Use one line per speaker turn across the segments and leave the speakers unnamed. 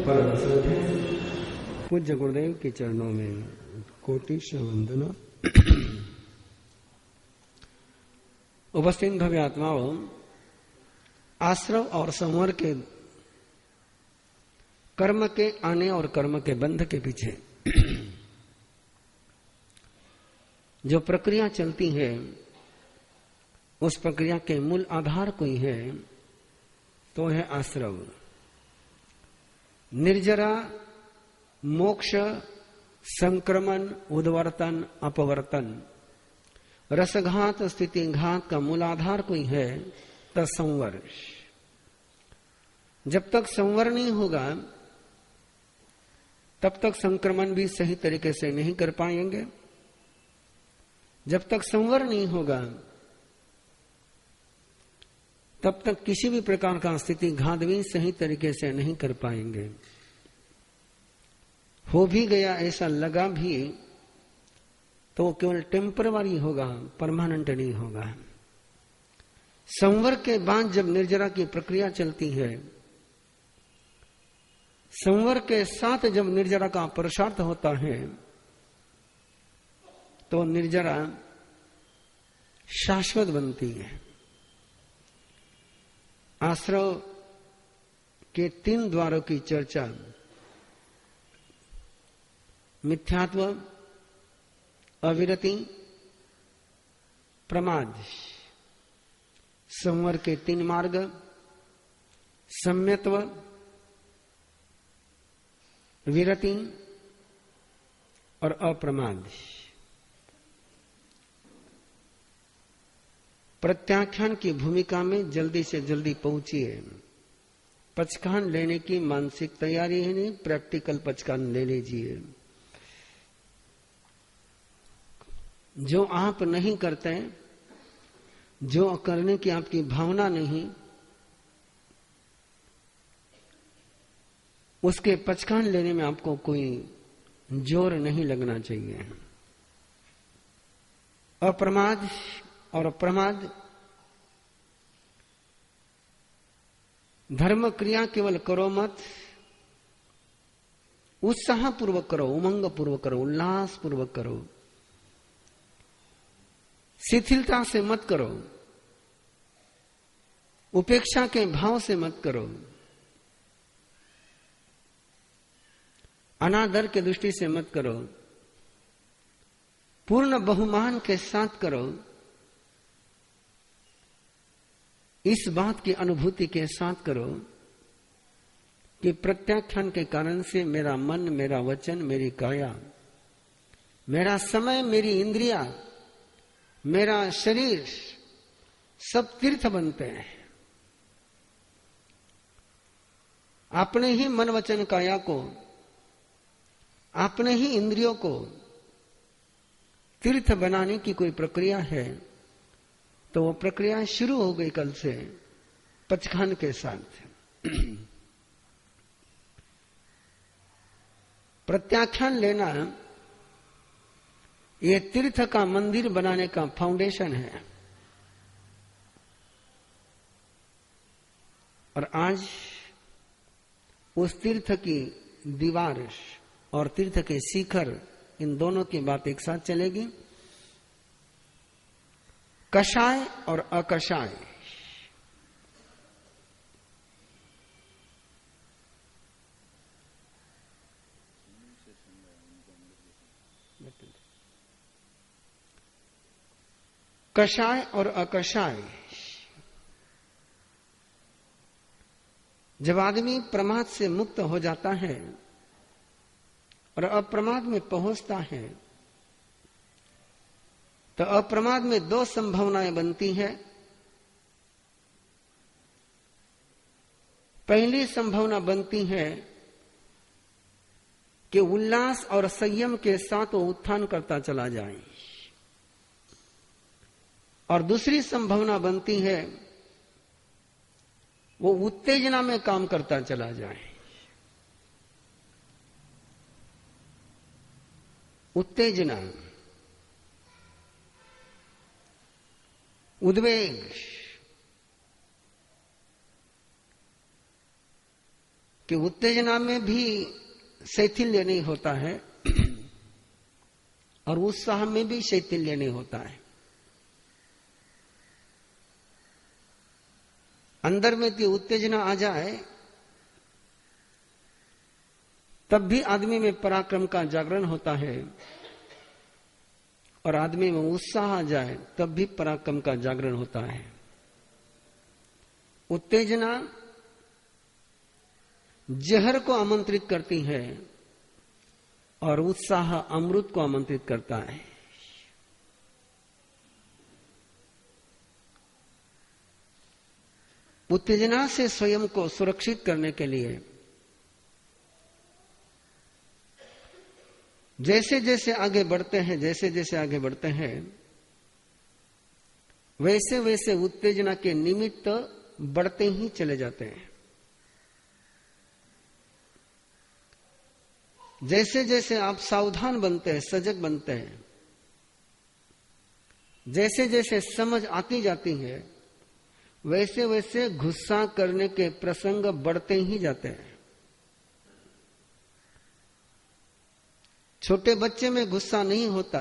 परम श्रद्धे पूज्य गुरुदेव के चरणों में कोटि वंदना। उपस्थित भव्य आत्माओं, आश्रव और संवर के कर्म के आने और कर्म के बंध के पीछे जो प्रक्रिया चलती है, उस प्रक्रिया के मूल आधार कोई है तो है आश्रव। निर्जरा, मोक्ष, संक्रमण, उद्वर्तन, अपवर्तन, रसघात, स्थिति घात का मूल आधार कोई है तो संवर। जब तक संवर नहीं होगा तब तक संक्रमण भी सही तरीके से नहीं कर पाएंगे। जब तक संवर नहीं होगा तब तक किसी भी प्रकार का स्थिति घात भी सही तरीके से नहीं कर पाएंगे। हो भी गया ऐसा लगा भी तो केवल टेम्पररी होगा, परमानेंट नहीं होगा। संवर के बाद जब निर्जरा की प्रक्रिया चलती है, संवर के साथ जब निर्जरा का पुरुषार्थ होता है तो निर्जरा शाश्वत बनती है। आश्रव के 3 द्वारों की चर्चा मिथ्यात्व, अविरति, प्रमाद। संवर के 3 मार्ग सम्यत्व, विरति और अप्रमाद। प्रत्याख्यान की भूमिका में जल्दी से जल्दी पहुंचिए। पचखान लेने की मानसिक तैयारी है नहीं, प्रैक्टिकल पचखान ले लीजिए। जो आप नहीं करते, जो करने की आपकी भावना नहीं, उसके पचखान लेने में आपको कोई जोर नहीं लगना चाहिए। अप्रमाद और प्रमाद, धर्म क्रिया केवल करो मत, उत्साह पूर्वक करो, उमंग पूर्वक करो, उल्लास पूर्वक करो। शिथिलता से मत करो, उपेक्षा के भाव से मत करो, अनादर के दृष्टि से मत करो, पूर्ण बहुमान के साथ करो। इस बात की अनुभूति के साथ करो कि प्रत्याख्यान के कारण से मेरा मन, मेरा वचन, मेरी काया, मेरा समय, मेरी इंद्रिया, मेरा शरीर सब तीर्थ बनते हैं। अपने ही मन, वचन, काया को, अपने ही इंद्रियों को तीर्थ बनाने की कोई प्रक्रिया है तो वो प्रक्रिया शुरू हो गई कल से पचखान के साथ। प्रत्याख्यान लेना ये तीर्थ का मंदिर बनाने का फाउंडेशन है। और आज उस तीर्थ की दीवार और तीर्थ के शिखर, इन दोनों की बात एक साथ चलेगी। कषाय और अकषाय। कषाय और अकषाय। जब आदमी प्रमाद से मुक्त हो जाता है और अप्रमाद में पहुंचता है तो अप्रमाद में 2 संभावनाएं बनती है। पहली संभावना बनती है कि उल्लास और संयम के साथ वो उत्थान करता चला जाए, और दूसरी संभावना बनती है वो उत्तेजना में काम करता चला जाए। उत्तेजना, उद्वेग, कि उत्तेजना में भी शैथिल्य नहीं होता है और उत्साह में भी शैथिल्य नहीं होता है। अंदर में की उत्तेजना आ जाए तब भी आदमी में पराक्रम का जागरण होता है, और आदमी में उत्साह आ जाए तब भी पराक्रम का जागरण होता है। उत्तेजना जहर को आमंत्रित करती है और उत्साह अमृत को आमंत्रित करता है। उत्तेजना से स्वयं को सुरक्षित करने के लिए जैसे जैसे आगे बढ़ते हैं, जैसे जैसे आगे बढ़ते हैं, वैसे वैसे उत्तेजना के निमित्त बढ़ते ही चले जाते हैं। जैसे जैसे आप सावधान बनते हैं, सजग बनते हैं, जैसे जैसे समझ आती जाती है, वैसे वैसे गुस्सा करने के प्रसंग बढ़ते ही जाते हैं। छोटे बच्चे में गुस्सा नहीं होता,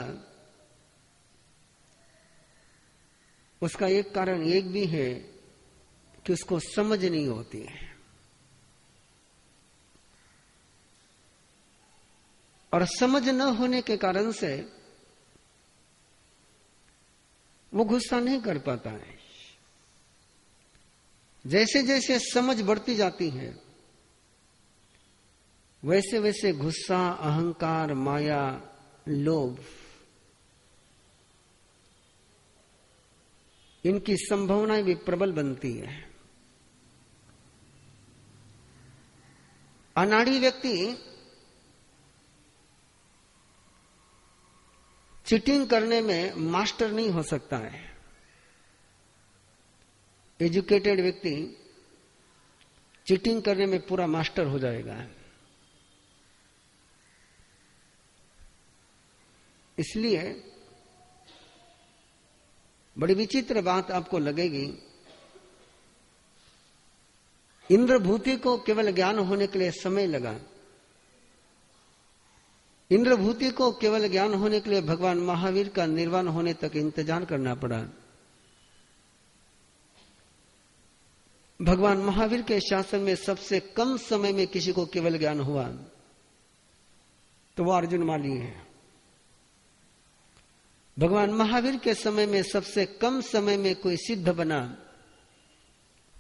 उसका एक कारण एक भी है कि उसको समझ नहीं होती है, और समझ न होने के कारण से वो गुस्सा नहीं कर पाता है। जैसे जैसे समझ बढ़ती जाती है, वैसे वैसे गुस्सा, अहंकार, माया, लोभ, इनकी संभावनाएं भी प्रबल बनती है। अनाड़ी व्यक्ति चीटिंग करने में मास्टर नहीं हो सकता है। एजुकेटेड व्यक्ति चीटिंग करने में पूरा मास्टर हो जाएगा। इसलिए बड़ी विचित्र बात आपको लगेगी, इंद्रभूति को केवल ज्ञान होने के लिए समय लगा। इंद्रभूति को केवल ज्ञान होने के लिए भगवान महावीर का निर्वाण होने तक इंतजार करना पड़ा। भगवान महावीर के शासन में सबसे कम समय में किसी को केवल ज्ञान हुआ तो वो अर्जुन माली है। भगवान महावीर के समय में सबसे कम समय में कोई सिद्ध बना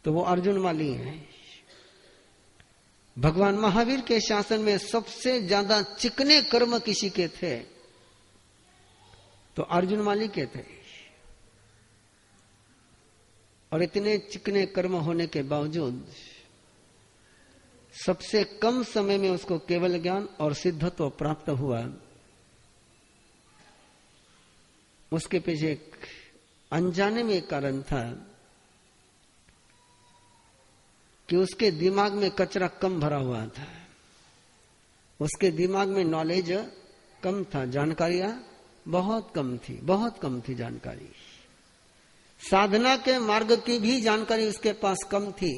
तो वो अर्जुन माली है। भगवान महावीर के शासन में सबसे ज्यादा चिकने कर्म किसी के थे तो अर्जुन माली के थे, और इतने चिकने कर्म होने के बावजूद सबसे कम समय में उसको केवल ज्ञान और सिद्धत्व प्राप्त हुआ। उसके पीछे एक अनजाने में एक कारण था कि उसके दिमाग में कचरा कम भरा हुआ था। उसके दिमाग में नॉलेज कम था, जानकारियां बहुत कम थी जानकारी। साधना के मार्ग की भी जानकारी उसके पास कम थी।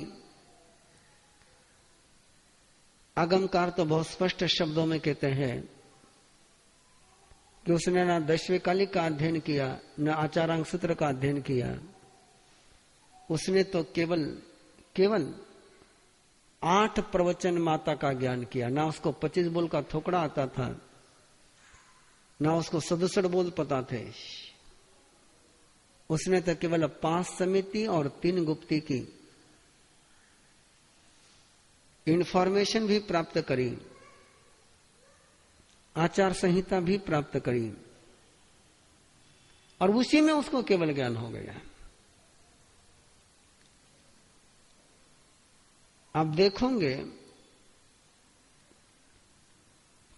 आगमकार तो बहुत स्पष्ट शब्दों में कहते हैं कि उसने ना दशवेकालिक का अध्ययन किया, न आचारांग सूत्र का अध्ययन किया। उसने तो केवल 8 प्रवचन माता का ज्ञान किया। ना उसको 25 बोल का थोकड़ा आता था, ना उसको 67 बोल पता थे। उसने तो केवल 5 समिति और 3 गुप्ती की इंफॉर्मेशन भी प्राप्त करी, आचार संहिता भी प्राप्त करी, और उसी में उसको केवल ज्ञान हो गया। आप देखोगे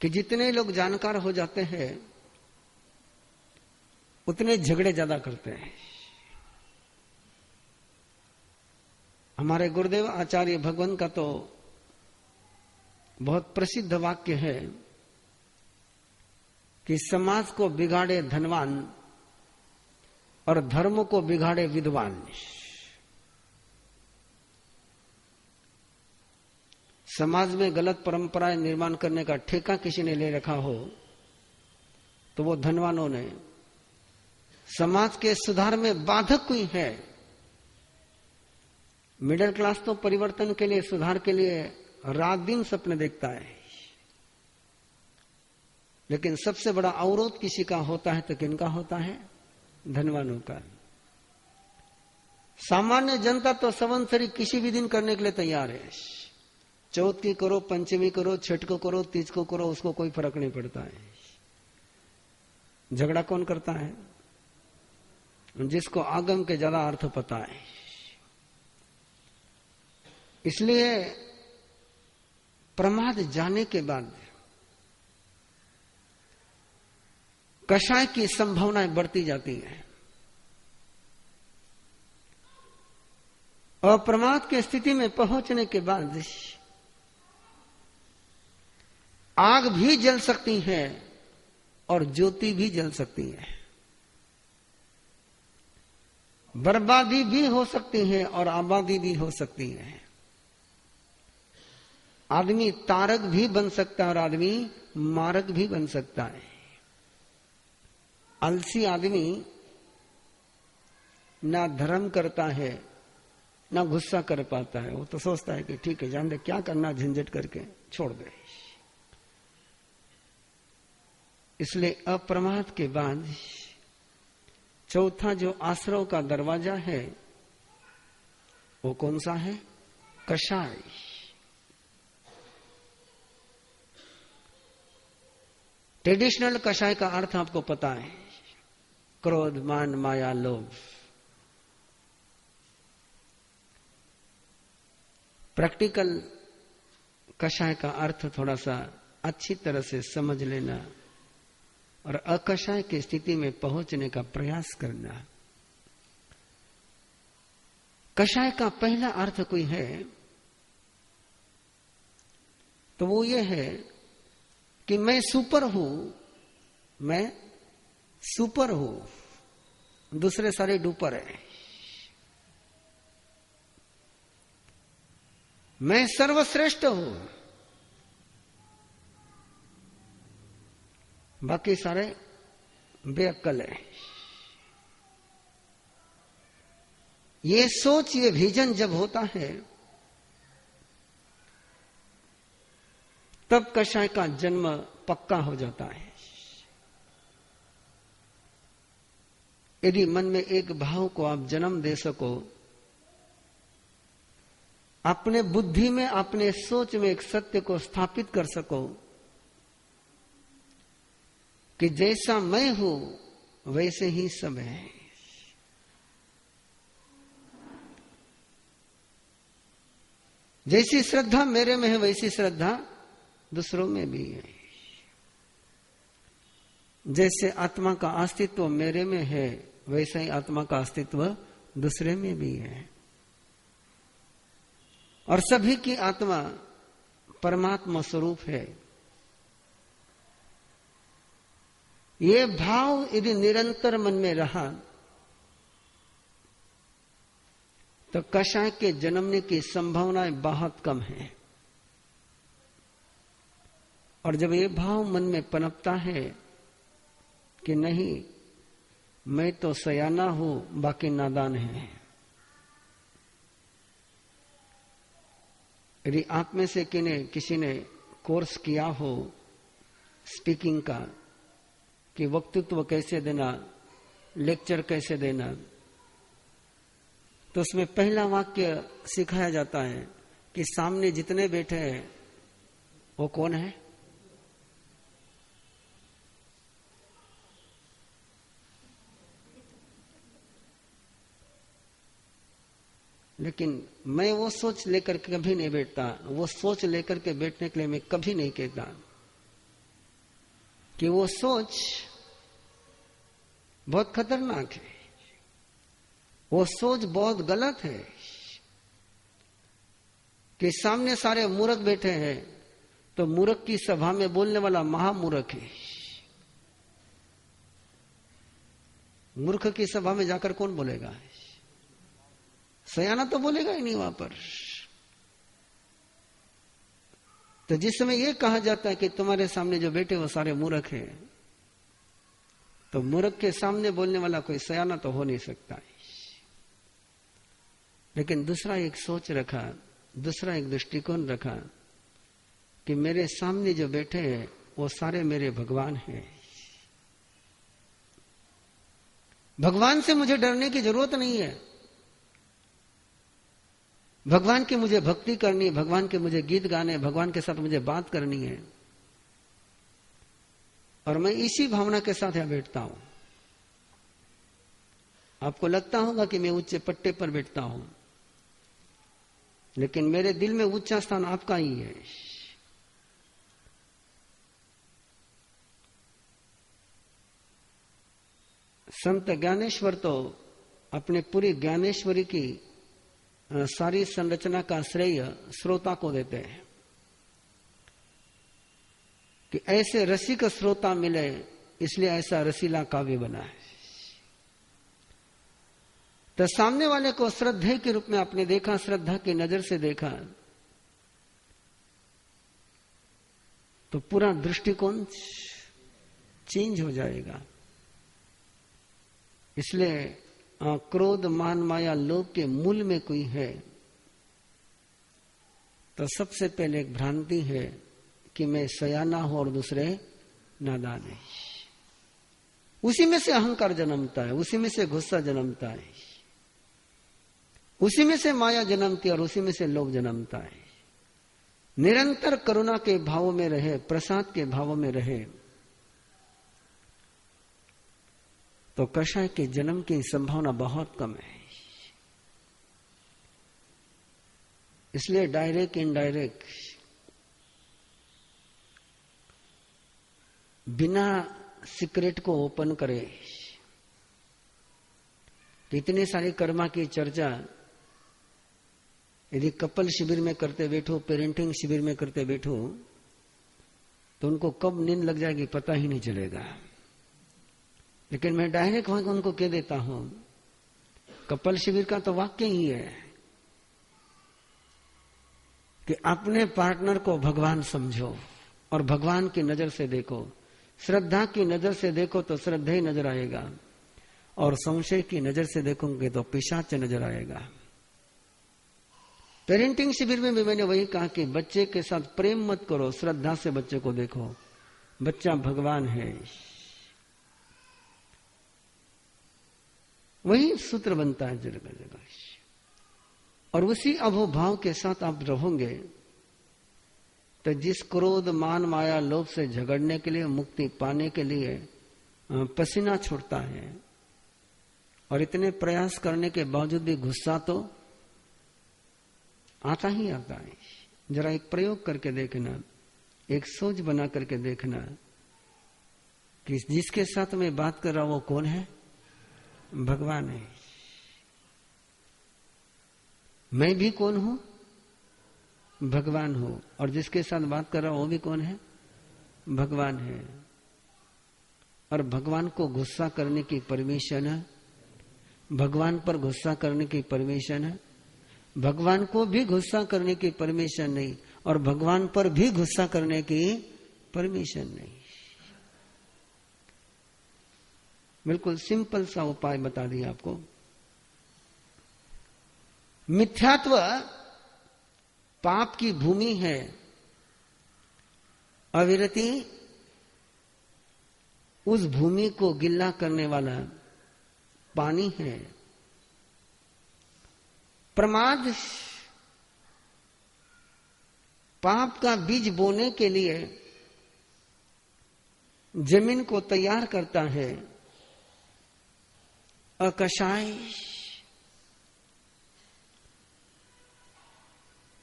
कि जितने लोग जानकार हो जाते हैं उतने झगड़े ज्यादा करते हैं। हमारे गुरुदेव आचार्य भगवान का तो बहुत प्रसिद्ध वाक्य है कि समाज को बिगाड़े धनवान और धर्म को बिगाड़े विद्वान। समाज में गलत परंपराएं निर्माण करने का ठेका किसी ने ले रखा हो तो वो धनवानों ने। समाज के सुधार में बाधक कोई है, मिडिल क्लास तो परिवर्तन के लिए, सुधार के लिए रात दिन सपने देखता है, लेकिन सबसे बड़ा अवरोध किसी का होता है तो किनका होता है? धनवानों का। सामान्य जनता तो संवत्सरी किसी भी दिन करने के लिए तैयार है। चौथ की करो, पंचमी करो, छठ को करो, तीज को करो, उसको कोई फर्क नहीं पड़ता है। झगड़ा कौन करता है? जिसको आगम के ज्यादा अर्थ पता है। इसलिए प्रमाद जाने के बाद कषाय की संभावनाएं बढ़ती जाती हैं। अप्रमाद की स्थिति में पहुंचने के बाद आग भी जल सकती है और ज्योति भी जल सकती है, बर्बादी भी हो सकती है और आबादी भी हो सकती है। आदमी तारक भी बन सकता है और आदमी मारक भी बन सकता है। आलसी आदमी ना धर्म करता है ना गुस्सा कर पाता है। वो तो सोचता है कि ठीक है, जान दे, क्या करना, झंझट करके छोड़ दे। इसलिए अप्रमाद के बाद चौथा जो आश्रव का दरवाजा है वो कौन सा है? कषाय। ट्रेडिशनल कषाय का अर्थ आपको पता है, क्रोध, मान, माया, लोभ। प्रैक्टिकल कषाय का अर्थ थोड़ा सा अच्छी तरह से समझ लेना और अकषाय की स्थिति में पहुंचने का प्रयास करना। कषाय का पहला अर्थ कोई है तो वो ये है कि मैं सुपर हूं, मैं सुपर हूं, दूसरे सारे डुपर है। मैं सर्वश्रेष्ठ हूं, बाकी सारे बेअक्कल है। ये सोच, ये विजन जब होता है तब कषाय का जन्म पक्का हो जाता है। यदि मन में एक भाव को आप जन्म दे सको, अपने बुद्धि में, अपने सोच में एक सत्य को स्थापित कर सको कि जैसा मैं हूं वैसे ही सब है। जैसी श्रद्धा मेरे में है वैसी श्रद्धा दूसरों में भी है। जैसे आत्मा का अस्तित्व मेरे में है वैसा ही आत्मा का अस्तित्व दूसरे में भी है। और सभी की आत्मा परमात्मा स्वरूप है। ये भाव यदि निरंतर मन में रहा तो कषाय के जन्मने की संभावनाएं बहुत कम है। और जब ये भाव मन में पनपता है कि नहीं, मैं तो सयाना हूं, बाकी नादान है। यदि आप में से किसी ने कोर्स किया हो स्पीकिंग का कि वक्तृत्व कैसे देना, लेक्चर कैसे देना, तो उसमें पहला वाक्य सिखाया जाता है कि सामने जितने बैठे हैं वो कौन है? लेकिन मैं वो सोच लेकर के कभी नहीं बैठता। वो सोच लेकर के बैठने के लिए मैं कभी नहीं कहता कि वो सोच बहुत खतरनाक है, वो सोच बहुत गलत है कि सामने सारे मूर्ख बैठे हैं तो मूर्ख की सभा में बोलने वाला महामूर्ख है। मूर्ख की सभा में जाकर कौन बोलेगा? सयाना तो बोलेगा ही नहीं वहां पर। तो जिस समय यह कहा जाता है कि तुम्हारे सामने जो बैठे वो सारे मूर्ख हैं, तो मूर्ख के सामने बोलने वाला कोई सयाना तो हो नहीं सकता है। लेकिन दूसरा एक सोच रखा, दूसरा एक दृष्टिकोण रखा कि मेरे सामने जो बैठे हैं वो सारे मेरे भगवान हैं। भगवान से मुझे डरने की जरूरत नहीं है। भगवान की मुझे भक्ति करनी है, भगवान के मुझे गीत गाने, भगवान के साथ मुझे बात करनी है, और मैं इसी भावना के साथ यहां बैठता हूं। आपको लगता होगा कि मैं ऊंचे पट्टे पर बैठता हूं, लेकिन मेरे दिल में ऊंचा स्थान आपका ही है। संत ज्ञानेश्वर तो अपने पूरी ज्ञानेश्वरी की सारी संरचना का श्रेय श्रोता को देते हैं कि ऐसे रसिक श्रोता मिले, इसलिए ऐसा रसीला काव्य बना है। तो सामने वाले को श्रद्धेय के रूप में आपने देखा, श्रद्धा की नजर से देखा, तो पूरा दृष्टिकोण चेंज हो जाएगा। इसलिए क्रोध मान माया लोभ के मूल में कोई है तो सबसे पहले एक भ्रांति है कि मैं सयाना हूं और दूसरे नादान है। उसी में से अहंकार जन्मता है, उसी में से गुस्सा जन्मता है, उसी में से माया जन्मती है और उसी में से लोभ जन्मता है। निरंतर करुणा के भाव में रहे, प्रसाद के भाव में रहे, तो कषाय के जन्म की संभावना बहुत कम है। इसलिए डायरेक्ट इनडायरेक्ट बिना सीक्रेट को ओपन करे, तो इतनी सारी कर्मा की चर्चा यदि कपल शिविर में करते बैठो, पेरेंटिंग शिविर में करते बैठो, तो उनको कब नींद लग जाएगी पता ही नहीं चलेगा। लेकिन मैं डायरेक्ट वहां उनको कह देता हूं, कपल शिविर का तो वाक्य ही है कि अपने पार्टनर को भगवान समझो और भगवान की नजर से देखो। श्रद्धा की नजर से देखो तो श्रद्धेय नजर आएगा, और संशय की नजर से देखोगे तो पिशाच नजर आएगा। पेरेंटिंग शिविर में भी मैंने वही कहा कि बच्चे के साथ प्रेम मत करो, श्रद्धा से बच्चे को देखो। बच्चा भगवान है, वही सूत्र बनता है जगह जगह। और उसी अभोभाव के साथ आप रहोगे तो जिस क्रोध मान माया लोभ से झगड़ने के लिए, मुक्ति पाने के लिए पसीना छूटता है, और इतने प्रयास करने के बावजूद भी गुस्सा तो आता ही आता है। जरा एक प्रयोग करके देखना, एक सोच बना करके देखना कि जिसके साथ मैं बात कर रहा हूं वो कौन है? भगवान है। मैं भी कौन हूं? भगवान हूं। और जिसके साथ बात कर रहा हूं वो भी कौन है? भगवान है। और भगवान को गुस्सा करने की परमिशन है, भगवान पर गुस्सा करने की परमिशन है, भगवान को भी गुस्सा करने की परमिशन नहीं, और भगवान पर भी गुस्सा करने की परमिशन नहीं। बिल्कुल सिंपल सा उपाय बता दिया आपको। मिथ्यात्व पाप की भूमि है, अविरति उस भूमि को गिल्ला करने वाला पानी है। प्रमाद पाप का बीज बोने के लिए जमीन को तैयार करता है, अकषाय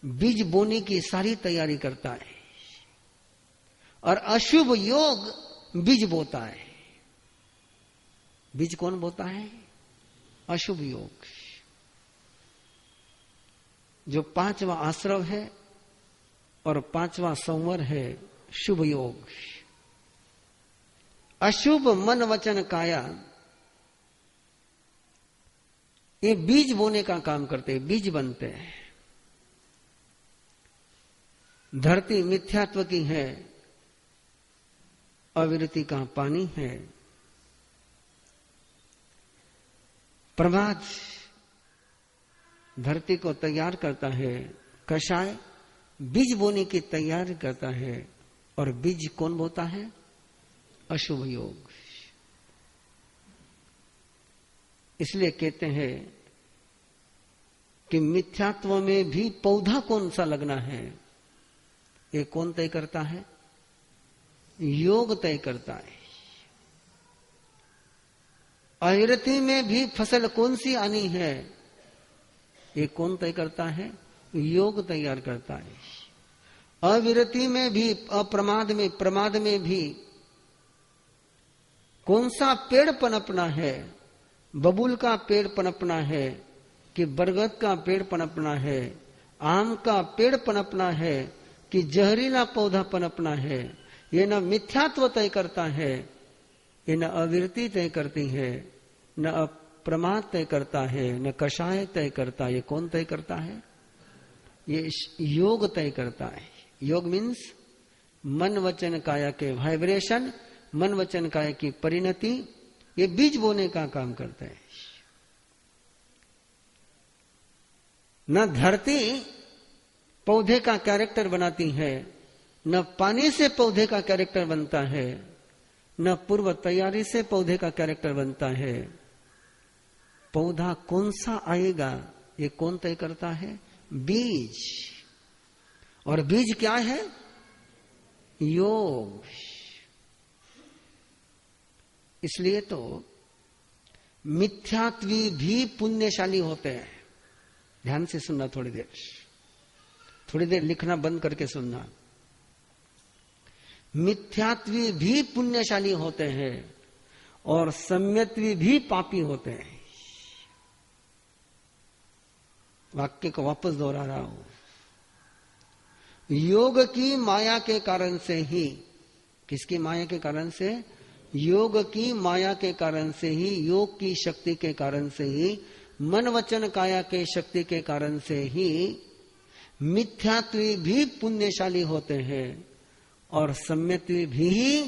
बीज बोने की सारी तैयारी करता है, और अशुभ योग बीज बोता है। बीज कौन बोता है? अशुभ योग। जो पांचवा आश्रव है और पांचवा संवर है शुभ योग। अशुभ मन वचन काया ये बीज बोने का काम करते हैं, बीज बनते हैं। धरती मिथ्यात्व की है, अविरति का पानी है। प्रभात धरती को तैयार करता है, कषाय बीज बोने की तैयारी करता है, और बीज कौन बोता है? अशुभ योग। इसलिए कहते हैं कि मिथ्यात्व में भी पौधा कौन सा लगना है, ये कौन तय करता है? योग तय करता है। अविरति में भी फसल कौन सी आनी है, ये कौन तय करता है? योग तैयार करता है। अविरति में भी, अप्रमाद में, प्रमाद में भी कौन सा पेड़ पनपना है, बबूल का पेड़ पनपना है कि बरगद का पेड़ पनपना है, आम का पेड़ पनपना है कि जहरीला पौधा पनपना है, ये न मिथ्यात्व तय करता है, ये न अविरति तय करती है, न अप्रमाद तय करता है, न कषाय तय करता है। ये कौन तय करता है? ये योग तय करता है। योग मीन्स मन वचन काया के वाइब्रेशन, मन वचन काया की परिणति, ये बीज बोने का काम करता है। न धरती पौधे का कैरेक्टर बनाती है, न पानी से पौधे का कैरेक्टर बनता है, न पूर्व तैयारी से पौधे का कैरेक्टर बनता है। पौधा कौन सा आएगा, ये कौन तय करता है? बीज। और बीज क्या है? योग। इसलिए तो मिथ्यात्वी भी पुण्यशाली होते हैं। ध्यान से सुनना, थोड़ी देर लिखना बंद करके सुनना। मिथ्यात्वी भी पुण्यशाली होते हैं और सम्यत्वी भी पापी होते हैं। वाक्य को वापस दोहरा रहा हूं। योग की माया के कारण से ही, किसकी माया के कारण से? योग की माया के कारण से ही, योग की शक्ति के कारण से ही, मन वचन काया के शक्ति के कारण से ही मिथ्यात्वी भी पुण्यशाली होते हैं और सम्यत्वी भी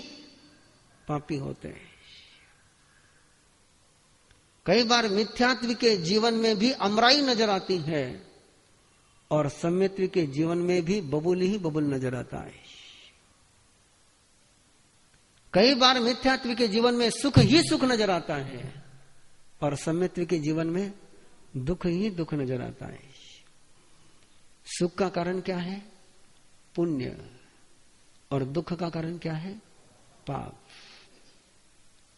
पापी होते हैं। कई बार मिथ्यात्वी के जीवन में भी अमराई नजर आती है और सम्यत्वी के जीवन में भी बबूल ही बबूल नजर आता है। कई बार मिथ्यात्वी के जीवन में सुख ही सुख नजर आता है और सम्यत्वी के जीवन में दुख ही दुख नजर आता है। सुख का कारण क्या है? पुण्य। और दुख का कारण क्या है? पाप।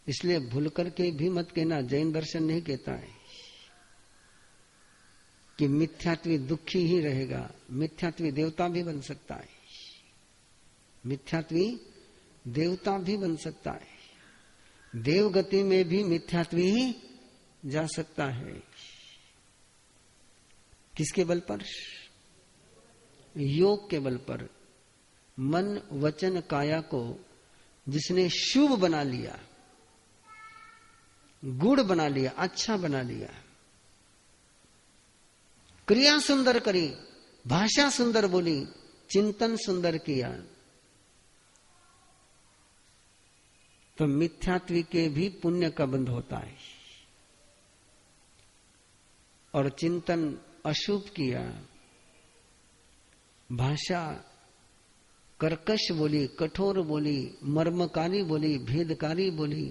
इसलिए भूल करके भी मत कहना, जैन दर्शन नहीं कहता है कि मिथ्यात्वी दुखी ही रहेगा। मिथ्यात्वी देवता भी बन सकता है, मिथ्यात्वी देवता भी बन सकता है। देवगति में भी मिथ्यात्वी ही जा सकता है। किसके बल पर? योग के बल पर। मन वचन काया को जिसने शुभ बना लिया, गुण बना लिया, अच्छा बना लिया, क्रिया सुंदर करी, भाषा सुंदर बोली, चिंतन सुंदर किया, तो मिथ्यात्वी के भी पुण्य का बंध होता है। और चिंतन अशुभ किया, भाषा कर्कश बोली, कठोर बोली, मर्मकारी बोली, भेदकारी बोली,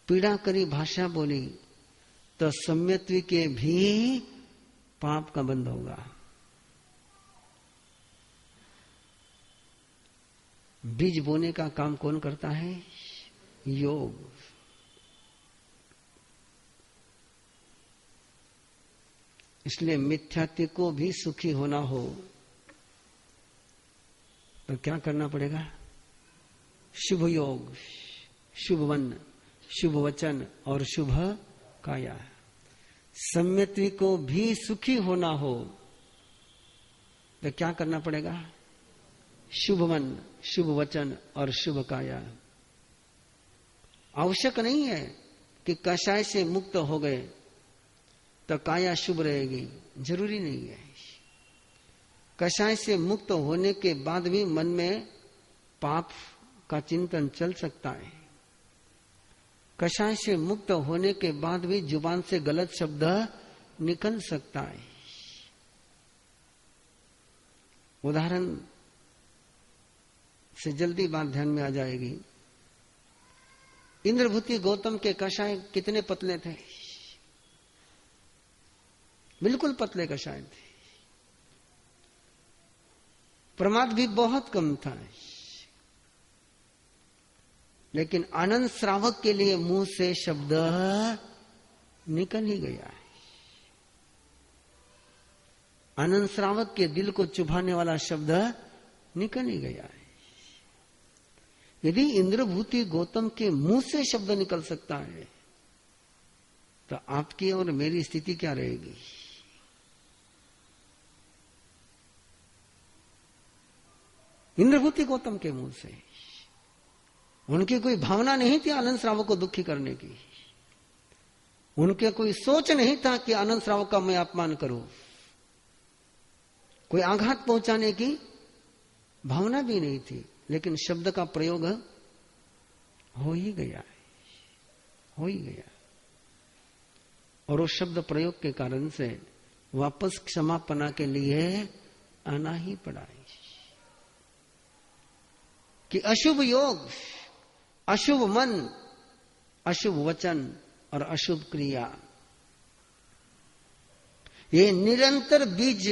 पीड़ा करी भाषा बोली, तो सम्यत्वी के भी पाप का बंध होगा। बीज बोने का काम कौन करता है? योग। इसलिए मिथ्यात्व को भी सुखी होना हो तो क्या करना पड़ेगा? शुभ योग, शुभ मन, शुभ वचन और शुभ काया। सम्यत्वी को भी सुखी होना हो तो क्या करना पड़ेगा? शुभ मन, शुभ वचन और शुभ काया। आवश्यक नहीं है कि कषाय से मुक्त हो गए तो काया शुभ रहेगी, जरूरी नहीं है। कषाय से मुक्त होने के बाद भी मन में पाप का चिंतन चल सकता है। कषाय से मुक्त होने के बाद भी जुबान से गलत शब्द निकल सकता है। उदाहरण से जल्दी बात ध्यान में आ जाएगी। इंद्रभूति गौतम के कषाय कितने पतले थे, बिल्कुल पतले कषाय थे। प्रमाद भी बहुत कम था, लेकिन आनंद श्रावक के लिए मुंह से शब्द निकल ही गया है। आनंद श्रावक के दिल को चुभाने वाला शब्द निकल ही गया है। यदि इंद्रभूति गौतम के मुंह से शब्द निकल सकता है तो आपकी और मेरी स्थिति क्या रहेगी? इंद्रभूति गौतम के मुंह से, उनकी कोई भावना नहीं थी आनंद श्रावक को दुखी करने की। उनके कोई सोच नहीं था कि आनंद श्रावक का मैं अपमान करूं। कोई आघात पहुंचाने की भावना भी नहीं थी, लेकिन शब्द का प्रयोग हो ही गया, हो ही गया। और उस शब्द प्रयोग के कारण से वापस क्षमापना के लिए आना ही पड़ा है। कि अशुभ योग, अशुभ मन, अशुभ वचन और अशुभ क्रिया, ये निरंतर बीज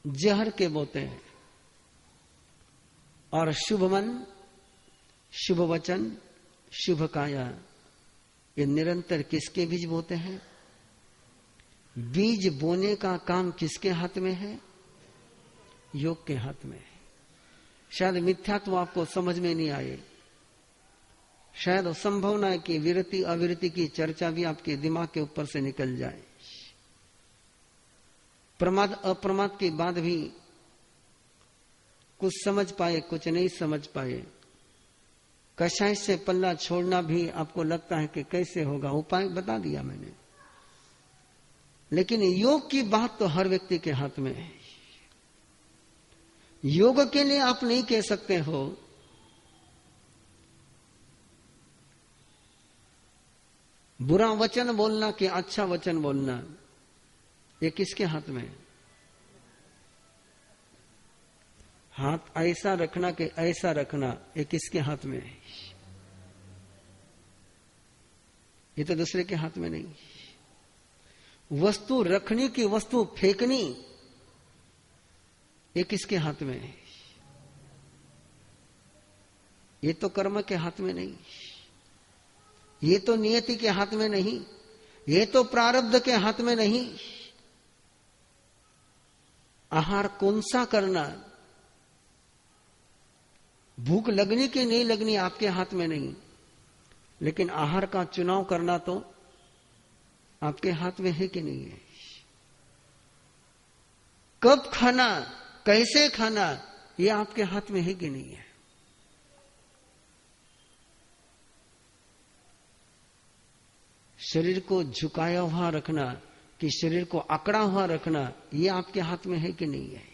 जहर के बोते हैं। और शुभ मन, शुभ वचन, शुभ काया, ये निरंतर किसके बीज बोते हैं? बीज बोने का काम किसके हाथ में है? योग के हाथ में है। शायद मिथ्यात्व आपको समझ में नहीं आए, शायद संभावना है कि विरति अविरति की चर्चा भी आपके दिमाग के ऊपर से निकल जाए। प्रमाद अप्रमाद के बाद भी कुछ समझ पाए, कुछ नहीं समझ पाए। कषाय से पल्ला छोड़ना भी आपको लगता है कि कैसे होगा, उपाय बता दिया मैंने। लेकिन योग की बात तो हर व्यक्ति के हाथ में है। योग के लिए आप नहीं कह सकते हो बुरा वचन बोलना कि अच्छा वचन बोलना, ये किसके हाथ में है? हाथ ऐसा रखना कि ऐसा रखना, ये किसके हाथ में है? ये तो दूसरे के हाथ में नहीं। वस्तु रखने की वस्तु फेंकनी, ये किसके हाथ में है? ये तो कर्म के हाथ में नहीं, ये तो नियति के हाथ में नहीं, ये तो प्रारब्ध के हाथ में नहीं। आहार कौन सा करना, भूख लगनी कि नहीं लगनी आपके हाथ में नहीं, लेकिन आहार का चुनाव करना तो आपके हाथ में है कि नहीं है। कब खाना, कैसे खाना, ये आपके हाथ में है कि नहीं है। शरीर को झुकाया हुआ रखना कि शरीर को अकड़ा हुआ रखना, ये आपके हाथ में है कि नहीं है।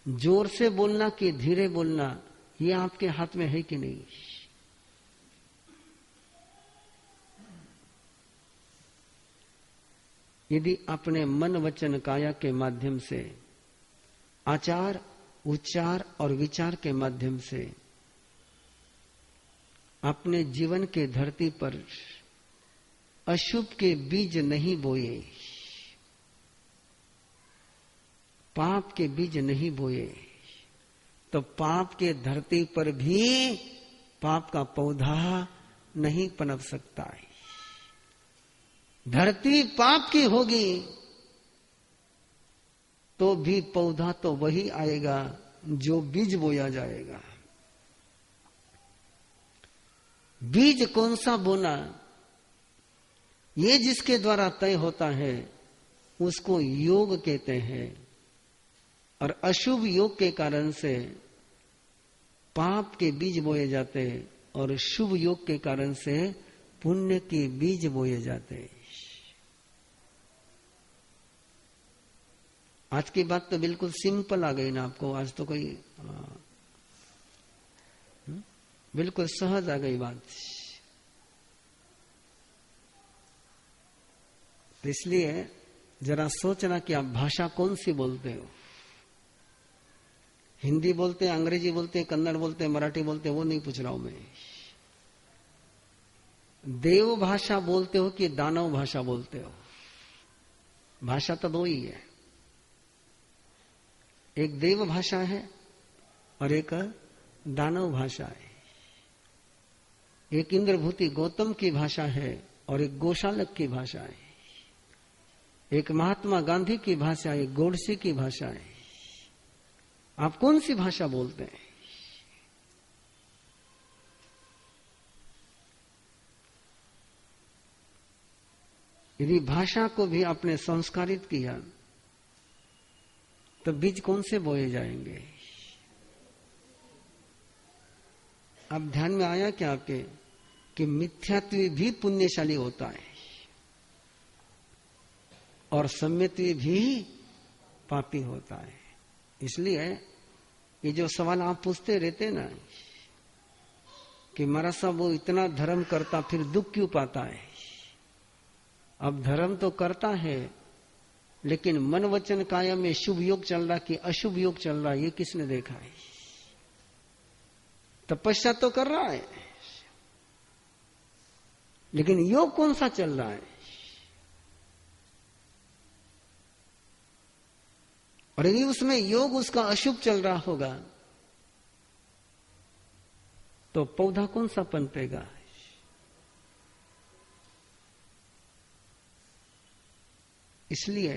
जोर से बोलना कि धीरे बोलना, ये आपके हाथ में है कि नहीं। यदि अपने मन वचन काया के माध्यम से, आचार उच्चार और विचार के माध्यम से अपने जीवन के धरती पर अशुभ के बीज नहीं बोए, पाप के बीज नहीं बोए, तो पाप के धरती पर भी पाप का पौधा नहीं पनप सकता है। धरती पाप की होगी तो भी पौधा तो वही आएगा जो बीज बोया जाएगा। बीज कौन सा बोना, ये जिसके द्वारा तय होता है उसको योग कहते हैं। और अशुभ योग के कारण से पाप के बीज बोए जाते हैं और शुभ योग के कारण से पुण्य के बीज बोए जाते हैं। आज की बात तो बिल्कुल सिंपल आ गई ना आपको, आज तो कोई बिल्कुल सहज आ गई बात। तो इसलिए जरा सोचना कि आप भाषा कौन सी बोलते हो। हिंदी बोलते हैं, अंग्रेजी बोलते हैं, कन्नड़ बोलते हैं, मराठी बोलते हैं, वो नहीं पूछ रहा हूं मैं। देव भाषा बोलते हो कि दानव भाषा बोलते हो? भाषा तो दो ही है, एक देव भाषा है और एक दानव भाषा है। एक इंद्रभूति गौतम की भाषा है और एक गोशालक की भाषा है। एक महात्मा गांधी की भाषा, एक गोडसे की भाषा है। आप कौन सी भाषा बोलते हैं? यदि भाषा को भी आपने संस्कारित किया तो बीज कौन से बोए जाएंगे? अब ध्यान में आया क्या आपके कि मिथ्यात्व भी पुण्यशाली होता है और सम्यत्व भी पापी होता है। इसलिए ये जो सवाल आप पूछते रहते ना कि महाराज साहब वो इतना धर्म करता फिर दुख क्यों पाता है? अब धर्म तो करता है लेकिन मन वचन काया में शुभ योग चल रहा कि अशुभ योग चल रहा, ये किसने देखा है? तपस्या तो कर रहा है लेकिन योग कौन सा चल रहा है? और यदि उसमें योग उसका अशुभ चल रहा होगा तो पौधा कौन सा पनपेगा? इसलिए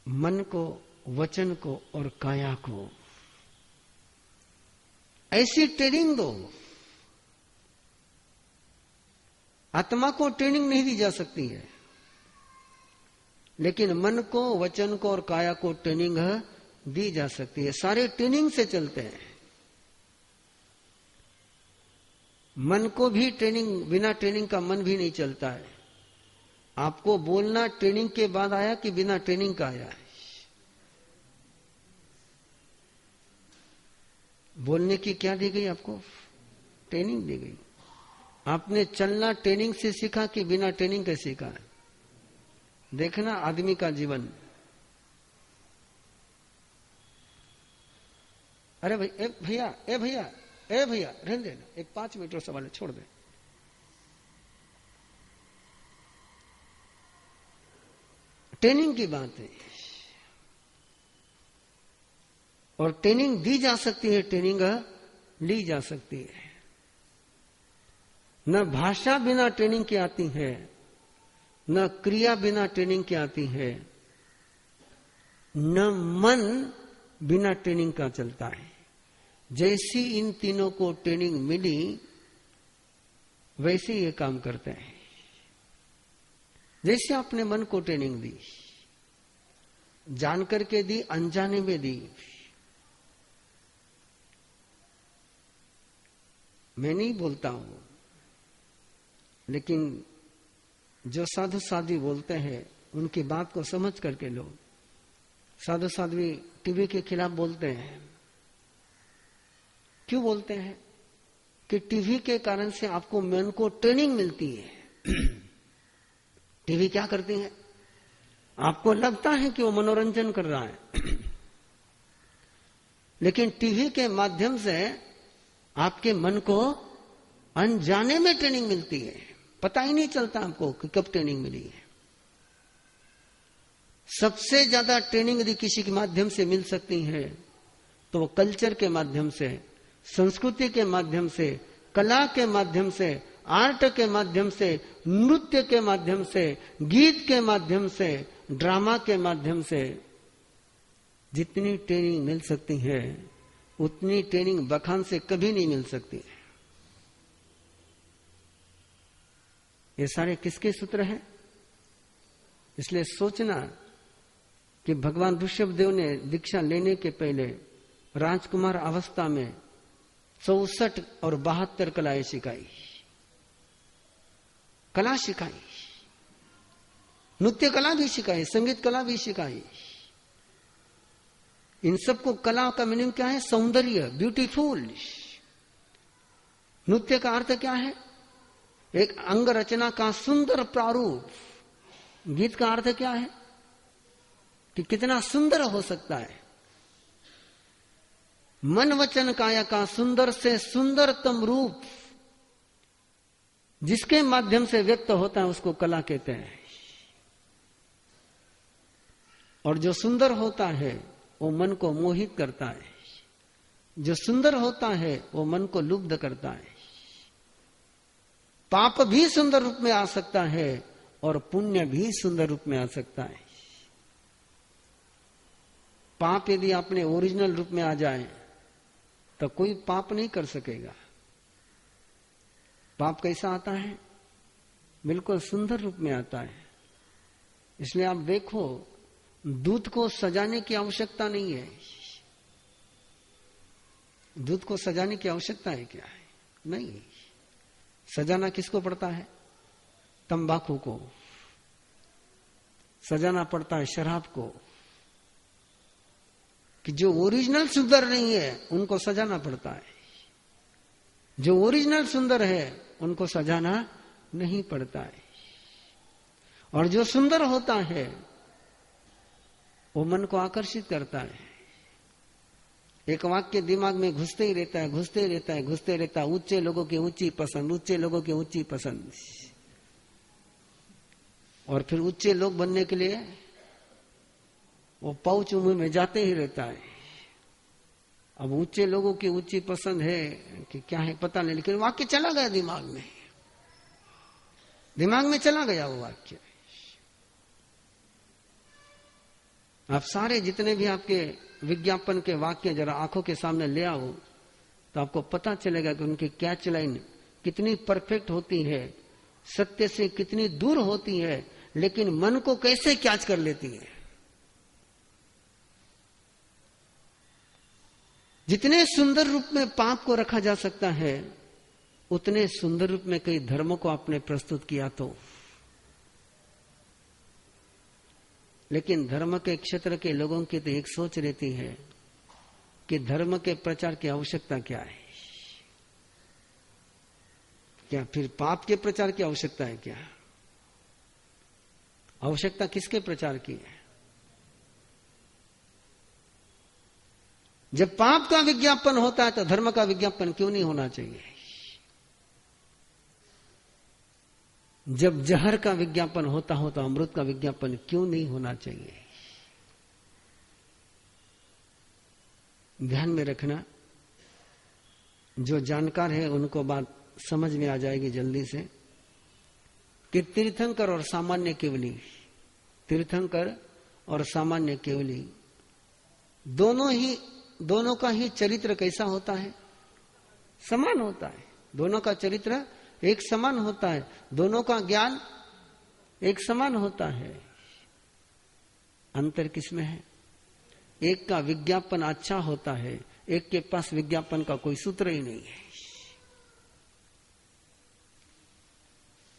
मन को, वचन को और काया को ऐसी ट्रेनिंग दो। आत्मा को ट्रेनिंग नहीं दी जा सकती है लेकिन मन को, वचन को और काया को ट्रेनिंग दी जा सकती है। सारे ट्रेनिंग से चलते हैं। मन को भी ट्रेनिंग, बिना ट्रेनिंग का मन भी नहीं चलता है। आपको बोलना ट्रेनिंग के बाद आया कि बिना ट्रेनिंग का आया है? बोलने की क्या दी गई आपको? ट्रेनिंग दी गई। आपने चलना ट्रेनिंग से सीखा कि बिना ट्रेनिंग के सीखा है? देखना आदमी का जीवन। अरे भाई, ए भैया, ए भैया, ए भैया, रहने देना, एक 5 मिनट सवाल है, छोड़ दे। ट्रेनिंग की बात है और ट्रेनिंग दी जा सकती है, ट्रेनिंग ली जा सकती है। न भाषा बिना ट्रेनिंग के आती है, न क्रिया बिना ट्रेनिंग के आती है, न मन बिना ट्रेनिंग का चलता है। जैसी इन तीनों को ट्रेनिंग मिली वैसे ये काम करते हैं। जैसे आपने मन को ट्रेनिंग दी, जानकर के दी, अनजाने में दी। मैं नहीं बोलता हूं लेकिन जो साधु साध्वी बोलते हैं उनकी बात को समझ करके लोग, साधु साध्वी टीवी के खिलाफ बोलते हैं। क्यों बोलते हैं? कि टीवी के कारण से आपको मन को ट्रेनिंग मिलती है। टीवी क्या करती है? आपको लगता है कि वो मनोरंजन कर रहा है लेकिन टीवी के माध्यम से आपके मन को अनजाने में ट्रेनिंग मिलती है। पता ही नहीं चलता आपको कि कब ट्रेनिंग मिली है। सबसे ज्यादा ट्रेनिंग यदि किसी के माध्यम से मिल सकती है तो वो कल्चर के माध्यम से, संस्कृति के माध्यम से, कला के माध्यम से, आर्ट के माध्यम से, नृत्य के माध्यम से, गीत के माध्यम से, ड्रामा के माध्यम से जितनी ट्रेनिंग मिल सकती है उतनी ट्रेनिंग बखान से कभी नहीं मिल सकती है। ये सारे किसके सूत्र हैं? इसलिए सोचना कि भगवान ऋषभदेव ने दीक्षा लेने के पहले राजकुमार अवस्था में 64 और 72 कलाएं सिखाई, कला सिखाई। नृत्य कला भी सिखाई, संगीत कला भी सिखाई। इन सबको कला का मीनिंग क्या है? सौंदर्य, ब्यूटीफुल। नृत्य का अर्थ क्या है? एक अंग रचना का सुंदर प्रारूप। गीत का अर्थ क्या है? कि कितना सुंदर हो सकता है। मन वचन काया का सुंदर से सुंदरतम रूप जिसके माध्यम से व्यक्त होता है उसको कला कहते हैं। और जो सुंदर होता है वो मन को मोहित करता है, जो सुंदर होता है वो मन को लुब्ध करता है। पाप भी सुंदर रूप में आ सकता है और पुण्य भी सुंदर रूप में आ सकता है। पाप यदि अपने ओरिजिनल रूप में आ जाए तो कोई पाप नहीं कर सकेगा। पाप कैसा आता है? बिल्कुल सुंदर रूप में आता है। इसलिए आप देखो, दूध को सजाने की आवश्यकता नहीं है। दूध को सजाने की आवश्यकता है क्या? है नहीं। सजाना किसको पड़ता है? तंबाकू को सजाना पड़ता है, शराब को। कि जो ओरिजिनल सुंदर नहीं है उनको सजाना पड़ता है, जो ओरिजिनल सुंदर है उनको सजाना नहीं पड़ता है। और जो सुंदर होता है वो मन को आकर्षित करता है। एक वाक्य दिमाग में घुसते ही रहता है, घुसते ही रहता है, घुसते रहता है। ऊंचे लोगों की ऊंची पसंद, ऊंचे लोगों की ऊंची पसंद। और फिर ऊंचे लोग बनने के लिए वो पाउच मुंह में जाते ही रहता है। अब ऊंचे लोगों की ऊंची पसंद है कि क्या है पता नहीं, लेकिन वाक्य चला गया दिमाग में, दिमाग में चला गया वो वाक्य। आप सारे जितने भी आपके विज्ञापन के वाक्य जरा आंखों के सामने ले आओ तो आपको पता चलेगा कि उनकी कैच लाइन कितनी परफेक्ट होती है, सत्य से कितनी दूर होती है, लेकिन मन को कैसे कैच कर लेती है। जितने सुंदर रूप में पाप को रखा जा सकता है उतने सुंदर रूप में कई धर्मों को आपने प्रस्तुत किया तो। लेकिन धर्म के क्षेत्र के लोगों की तो एक सोच रहती है कि धर्म के प्रचार की आवश्यकता क्या है? क्या फिर पाप के प्रचार की आवश्यकता है क्या? आवश्यकता किसके प्रचार की है? जब पाप का विज्ञापन होता है तो धर्म का विज्ञापन क्यों नहीं होना चाहिए? जब जहर का विज्ञापन होता हो तो अमृत का विज्ञापन क्यों नहीं होना चाहिए? ध्यान में रखना, जो जानकार है उनको बात समझ में आ जाएगी जल्दी से कि तीर्थंकर और सामान्य केवली, तीर्थंकर और सामान्य केवली दोनों का ही चरित्र कैसा होता है? समान होता है। दोनों का चरित्र एक समान होता है, दोनों का ज्ञान एक समान होता है। अंतर किसमें है? एक का विज्ञापन अच्छा होता है, एक के पास विज्ञापन का कोई सूत्र ही नहीं है।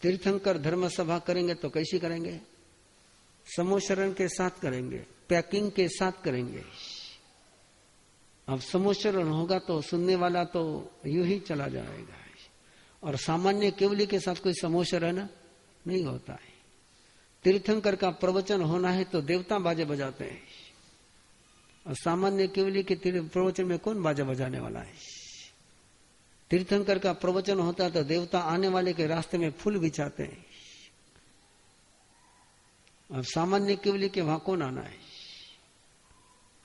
तीर्थंकर धर्म सभा करेंगे तो कैसी करेंगे? समोशरण के साथ करेंगे, पैकिंग के साथ करेंगे। अब समोशरण होगा तो सुनने वाला तो यूं ही चला जाएगा, और सामान्य केवली के साथ कोई समोशरण नहीं होता है। तीर्थंकर का प्रवचन होना है तो देवता बाजे बजाते हैं, और सामान्य केवली के प्रवचन में कौन बाजा बजाने वाला है? तीर्थंकर का प्रवचन होता है तो देवता आने वाले के रास्ते में फूल बिछाते हैं, अब सामान्य केवली के वहां कौन आना है?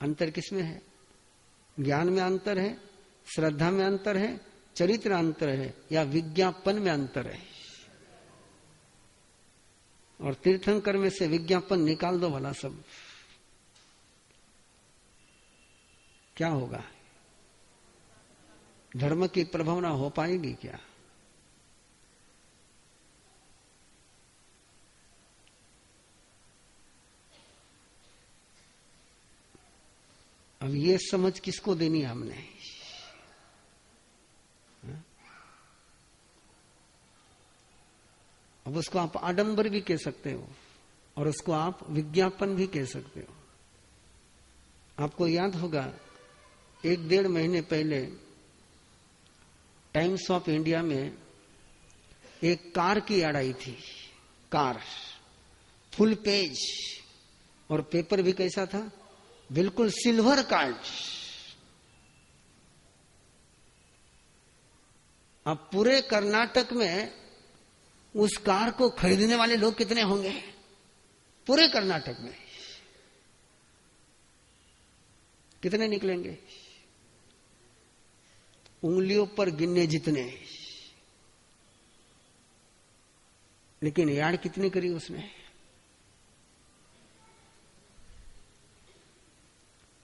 अंतर किसमें है? ज्ञान में अंतर है, श्रद्धा में अंतर है, चरित्र अंतर है, या विज्ञापन में अंतर है? और तीर्थंकर में से विज्ञापन निकाल दो भला सब, क्या होगा? धर्म की प्रभावना हो पाएगी क्या? अब ये समझ किसको देनी है हमने? अब उसको आप आडंबर भी कह सकते हो, और उसको आप विज्ञापन भी कह सकते हो। आपको याद होगा 1-1.5 महीने पहले टाइम्स ऑफ इंडिया में एक कार की एड आई थी। कार फुल पेज, और पेपर भी कैसा था, बिल्कुल सिल्वर कार्ड। अब पूरे कर्नाटक में उस कार को खरीदने वाले लोग कितने होंगे? पूरे कर्नाटक में कितने निकलेंगे? उंगलियों पर गिनने जितने। लेकिन यार कितनी करी उसने?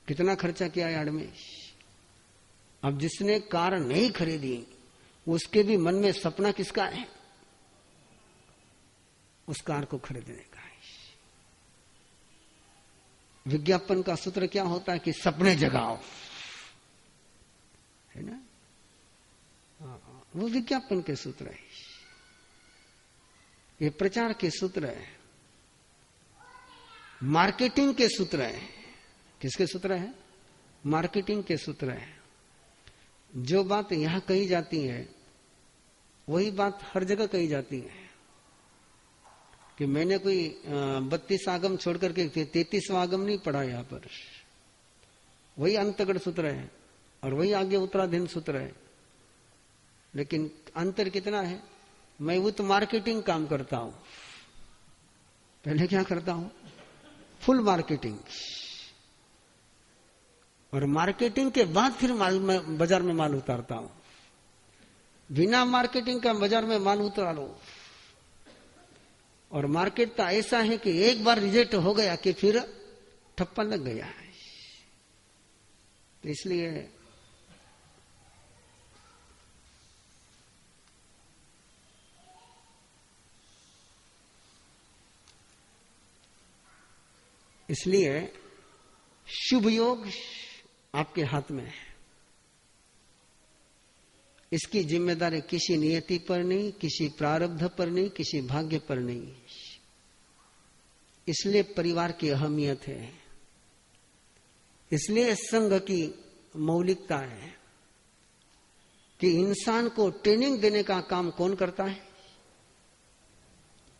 कितना खर्चा किया यार्ड में? अब जिसने कार नहीं खरीदी उसके भी मन में सपना किसका है? उस कार को खरीदने का है। विज्ञापन का सूत्र क्या होता है कि सपने जगाओ, है ना? वो विज्ञापन के सूत्र है, ये प्रचार के सूत्र है, मार्केटिंग के सूत्र है। किसके सूत्र है? मार्केटिंग के सूत्र है। जो बात यहां कही जाती है वही बात हर जगह कही जाती है कि मैंने कोई 32 आगम छोड़ करके 33वां आगम नहीं पढ़ा यहां पर। वही अंतगढ़ सूत्र है और वही आगे उत्तराधीन सूत्र है, लेकिन अंतर कितना है? मैं वो तो मार्केटिंग काम करता हूं, पहले क्या करता हूं? फुल मार्केटिंग, और मार्केटिंग के बाद फिर बाजार में माल उतारता हूं। बिना मार्केटिंग का बाजार में माल उतार लो, और मार्केट तो ऐसा है कि एक बार रिजेक्ट हो गया कि फिर ठप्पा लग गया है। तो इसलिए शुभ योग आपके हाथ में है। इसकी जिम्मेदारी किसी नियति पर नहीं, किसी प्रारब्ध पर नहीं, किसी भाग्य पर नहीं। इसलिए परिवार की अहमियत है, इसलिए संघ की मौलिकता है कि इंसान को ट्रेनिंग देने का काम कौन करता है?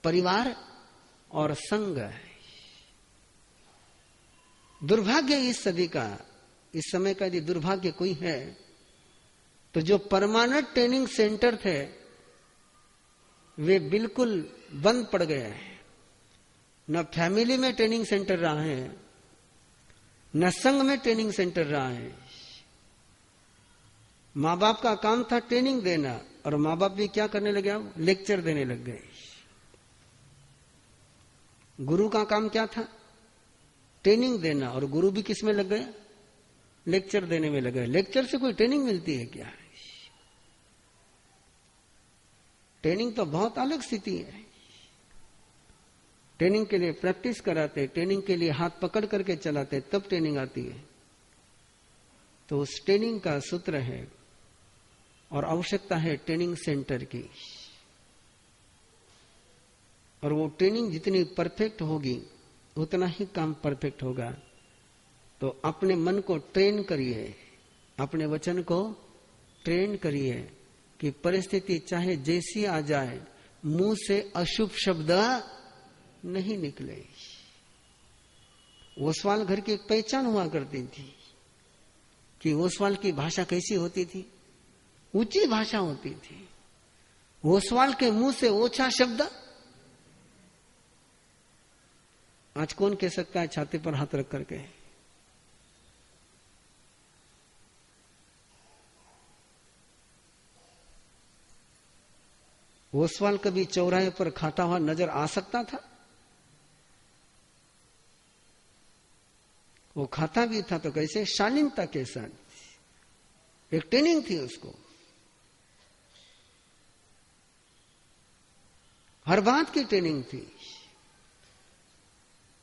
परिवार और संघ है। दुर्भाग्य इस सदी का, इस समय का यदि दुर्भाग्य कोई है तो जो परमानेंट ट्रेनिंग सेंटर थे वे बिल्कुल बंद पड़ गए हैं। न फैमिली में ट्रेनिंग सेंटर रहा है, न संघ में ट्रेनिंग सेंटर रहा है। मां बाप का काम था ट्रेनिंग देना, और मां बाप भी क्या करने लगे? अब लेक्चर देने लग गए। गुरु का काम क्या था? ट्रेनिंग देना, और गुरु भी किस में लग गए? लेक्चर देने में लग गए। लेक्चर से कोई ट्रेनिंग मिलती है क्या? ट्रेनिंग तो बहुत अलग स्थिति है। ट्रेनिंग के लिए प्रैक्टिस कराते, ट्रेनिंग के लिए हाथ पकड़ करके चलाते, तब ट्रेनिंग आती है। तो उस ट्रेनिंग का सूत्र है और आवश्यकता है ट्रेनिंग सेंटर की। और वो ट्रेनिंग जितनी परफेक्ट होगी उतना ही काम परफेक्ट होगा। तो अपने मन को ट्रेन करिए, अपने वचन को ट्रेन करिए कि परिस्थिति चाहे जैसी आ जाए मुंह से अशुभ शब्द नहीं निकले। ओसवाल घर की एक पहचान हुआ करती थी कि ओसवाल की भाषा कैसी होती थी? ऊंची भाषा होती थी। ओसवाल के मुंह से ओछा शब्द आज कौन कह सकता है छाती पर हाथ रख करके? ओसवाल कभी चौराहे पर खाता हुआ नजर आ सकता था? वो खाता भी था तो कैसे? शालीनता के साथ। एक ट्रेनिंग थी उसको, हर बात की ट्रेनिंग थी।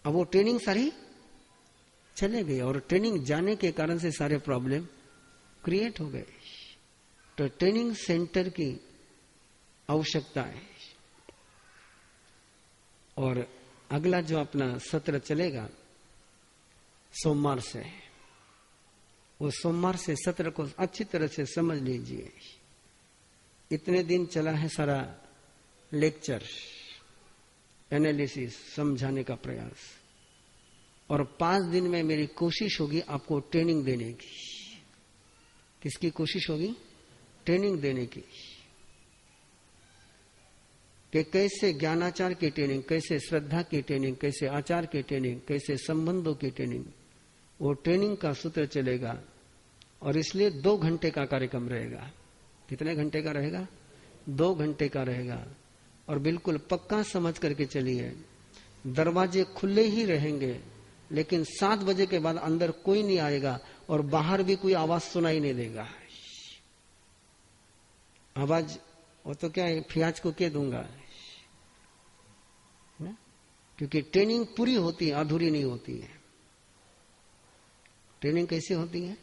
अब वो ट्रेनिंग सारी चले गई, और ट्रेनिंग जाने के कारण से सारे प्रॉब्लम क्रिएट हो गए। तो ट्रेनिंग सेंटर की आवश्यकता है। और अगला जो अपना सत्र चलेगा सोमवार से, वो सोमवार से सत्र को अच्छी तरह से समझ लीजिए। इतने दिन चला है सारा लेक्चर, एनालिसिस, समझाने का प्रयास, और 5 दिन में मेरी कोशिश होगी आपको ट्रेनिंग देने की। किसकी कोशिश होगी? ट्रेनिंग देने की, कि कैसे ज्ञानाचार की ट्रेनिंग, कैसे श्रद्धा की ट्रेनिंग, कैसे आचार की ट्रेनिंग, कैसे संबंधों की ट्रेनिंग, वो ट्रेनिंग का सूत्र चलेगा। और इसलिए 2 घंटे का कार्यक्रम रहेगा। कितने घंटे का रहेगा? 2 घंटे का रहेगा। और बिल्कुल पक्का समझ करके चलिए, दरवाजे खुले ही रहेंगे, लेकिन 7 बजे के बाद अंदर कोई नहीं आएगा और बाहर भी कोई आवाज सुनाई नहीं देगा। आवाज वो तो क्या है, फियाज को क्या दूंगा, क्योंकि ट्रेनिंग पूरी होती है, अधूरी नहीं होती है। ट्रेनिंग कैसे होती है?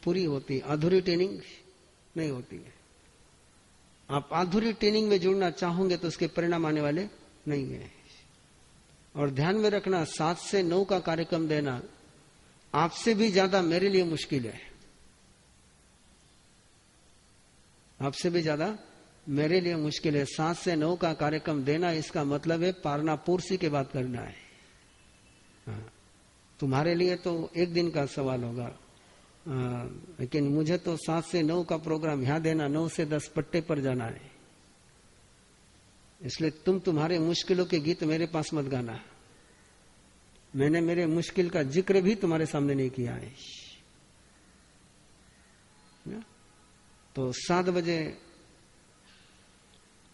पूरी होती है, अधूरी ट्रेनिंग नहीं होती है। आप अधूरी ट्रेनिंग में जुड़ना चाहोगे तो उसके परिणाम आने वाले नहीं है। और ध्यान में रखना, 7 से 9 का कार्यक्रम देना आपसे भी ज्यादा मेरे लिए मुश्किल है। आपसे भी ज्यादा मेरे लिए मुश्किल है। 7 से 9 का कार्यक्रम देना, इसका मतलब है पारना पूर्सी के बात करना है। हाँ, तुम्हारे लिए तो 1 दिन का सवाल होगा, लेकिन मुझे तो 7 से 9 का प्रोग्राम यहां देना, 9 से 10 पट्टे पर जाना है। इसलिए तुम्हारे मुश्किलों के गीत मेरे पास मत गाना। मैंने मेरे मुश्किल का जिक्र भी तुम्हारे सामने नहीं किया है। तो 7 बजे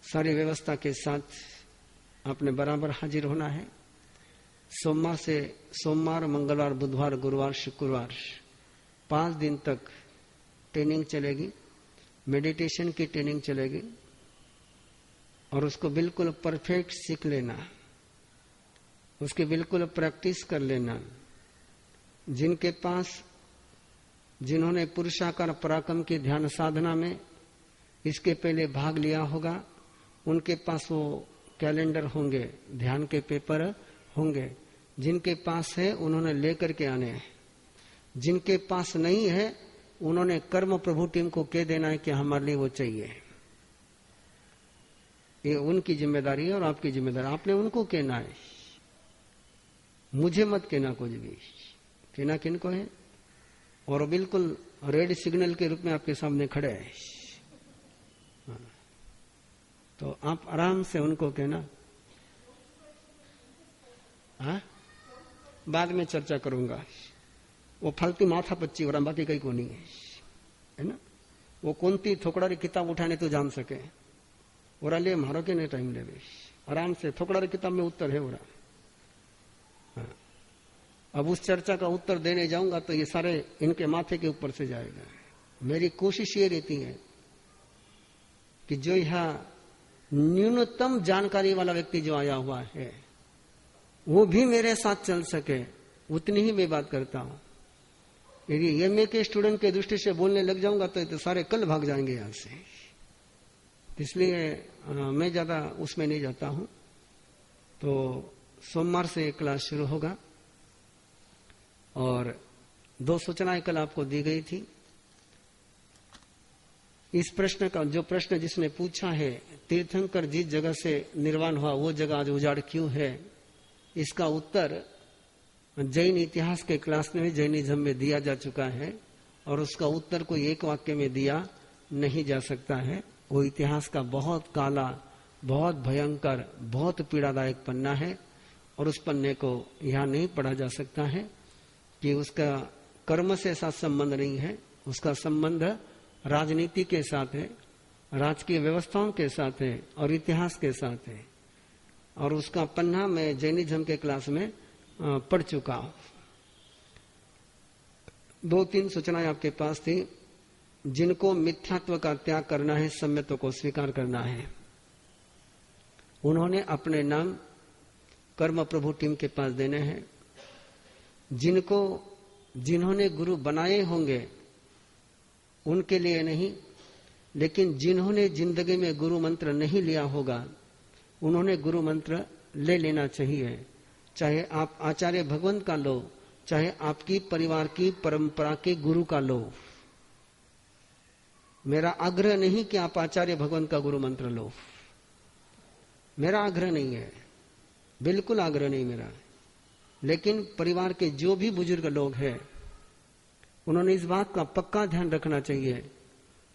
सारी व्यवस्था के साथ आपने बराबर हाजिर होना है। सोमवार, मंगलवार, बुधवार, गुरुवार, शुक्रवार 5 दिन तक ट्रेनिंग चलेगी। मेडिटेशन की ट्रेनिंग चलेगी और उसको बिल्कुल परफेक्ट सीख लेना, उसकी बिल्कुल प्रैक्टिस कर लेना। जिन्होंने पुरुषाकार पराक्रम की ध्यान साधना में इसके पहले भाग लिया होगा, उनके पास वो कैलेंडर होंगे, ध्यान के पेपर होंगे। जिनके पास है उन्होंने लेकर के आने हैं। जिनके पास नहीं है उन्होंने कर्म प्रभु टीम को कह देना है कि हमारे लिए वो चाहिए। ये उनकी जिम्मेदारी है और आपकी जिम्मेदारी। आपने उनको कहना है, मुझे मत कहना कुछ भी। कहना किनको है? और बिल्कुल रेड सिग्नल के रूप में आपके सामने खड़े हैं। तो आप आराम से उनको कहना। हाँ, बाद में चर्चा करूंगा। वो फालतू माथा पच्ची और बाकी कहीं को नहीं है ना। वो कौन ती थोकड़ा री किताब उठाने तो जान सके और लिए मारो के नहीं टाइम ले। आराम से थोकड़ा री किताब में उत्तर है और हाँ। अब उस चर्चा का उत्तर देने जाऊंगा तो ये सारे इनके माथे के ऊपर से जाएगा। मेरी कोशिश ये रहती है कि जो यहां न्यूनतम जानकारी वाला व्यक्ति जो आया हुआ है वो भी मेरे साथ चल सके, उतनी ही मैं बात करता हूं। यदि एमए के स्टूडेंट के दृष्टि से बोलने लग जाऊंगा तो सारे कल भाग जाएंगे यहां से। इसलिए मैं ज्यादा उसमें नहीं जाता हूं। तो सोमवार से क्लास शुरू होगा और 2 सूचनाएं कल आपको दी गई थी। इस प्रश्न का जो प्रश्न जिसने पूछा है, तीर्थंकर जिस जगह से निर्वाण हुआ वो जगह आज उजाड़ क्यों है, इसका उत्तर जैन इतिहास के क्लास में जैनिज्म में दिया जा चुका है और उसका उत्तर कोई एक वाक्य में दिया नहीं जा सकता है। वो इतिहास का बहुत काला, बहुत भयंकर, बहुत पीड़ादायक पन्ना है और उस पन्ने को यहां नहीं पढ़ा जा सकता है कि उसका कर्म से साथ संबंध नहीं है। उसका संबंध राजनीति के साथ है, राजकीय व्यवस्थाओं के साथ है और इतिहास के साथ है। और उसका पन्ना मैं जैनिज्म के क्लास में पढ़ चुका हूं। 2-3 सूचनाएं आपके पास थी। जिनको मिथ्यात्व का त्याग करना है, सम्यत्व को स्वीकार करना है, उन्होंने अपने नाम कर्म प्रभु टीम के पास देने हैं। जिन्होंने गुरु बनाए होंगे उनके लिए नहीं, लेकिन जिन्होंने जिंदगी में गुरु मंत्र नहीं लिया होगा उन्होंने गुरु मंत्र ले लेना चाहिए। चाहे आप आचार्य भगवंत का लो, चाहे आपकी परिवार की परंपरा के गुरु का लो। मेरा आग्रह नहीं कि आप आचार्य भगवंत का गुरु मंत्र लो, मेरा आग्रह नहीं है, बिल्कुल आग्रह नहीं मेरा। लेकिन परिवार के जो भी बुजुर्ग लोग हैं, उन्होंने इस बात का पक्का ध्यान रखना चाहिए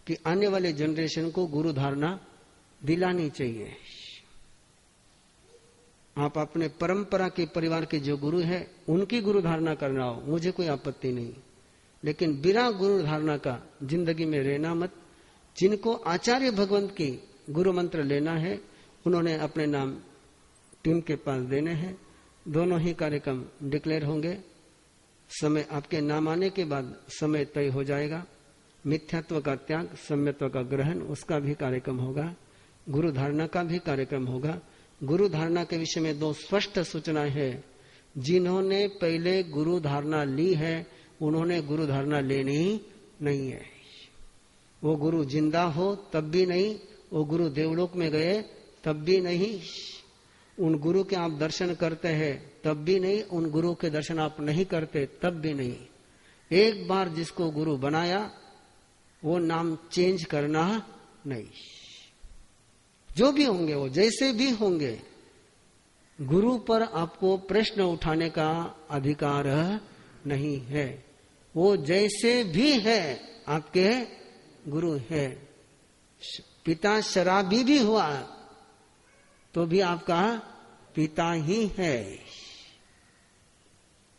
कि आने वाले जनरेशन को गुरु धारणा दिलानी चाहिए। आप अपने परंपरा के परिवार के जो गुरु हैं उनकी गुरु धारणा करना हो, मुझे कोई आपत्ति नहीं, लेकिन बिना गुरु धारणा का जिंदगी में रहना मत। जिनको आचार्य भगवंत की गुरु मंत्र लेना है, उन्होंने अपने नाम टीम के पास देने हैं। दोनों ही कार्यक्रम डिक्लेयर होंगे। समय आपके नाम आने के बाद समय तय हो जाएगा। मिथ्यात्व का त्याग, सम्यत्व का ग्रहण, उसका भी कार्यक्रम होगा। गुरु धारणा का भी कार्यक्रम होगा। गुरु धारणा के विषय में 2 स्पष्ट सूचनाएं हैं। जिन्होंने पहले गुरु धारणा ली है, उन्होंने गुरु धारणा लेनी नहीं है। वो गुरु जिंदा हो तब भी नहीं, वो गुरु देवलोक में गए तब भी नहीं, उन गुरु के आप दर्शन करते हैं तब भी नहीं, उन गुरु के दर्शन आप नहीं करते तब भी नहीं। एक बार जिसको गुरु बनाया वो नाम चेंज करना नहीं। जो भी होंगे, वो जैसे भी होंगे, गुरु पर आपको प्रश्न उठाने का अधिकार नहीं है। वो जैसे भी है आपके गुरु है। पिता शराबी भी हुआ तो भी आपका पिता ही है।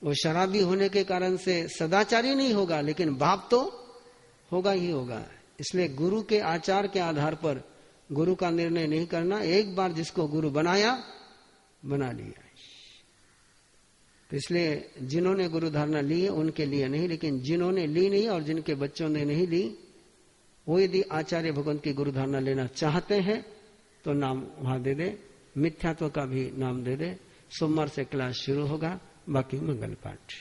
वो शराबी होने के कारण से सदाचारी नहीं होगा, लेकिन बाप तो होगा ही होगा। इसलिए गुरु के आचार के आधार पर गुरु का निर्णय नहीं करना। एक बार जिसको गुरु बनाया, बना लिया। तो इसलिए जिन्होंने गुरु धारणा ली है उनके लिए नहीं, लेकिन जिन्होंने ली नहीं और जिनके बच्चों ने नहीं ली, वो यदि आचार्य भगवंत की गुरु धारणा लेना चाहते हैं तो नाम वहां दे दे। मिथ्यात्व का भी नाम दे दे। सोमवार से क्लास शुरू होगा। बाकी मंगल पाठ।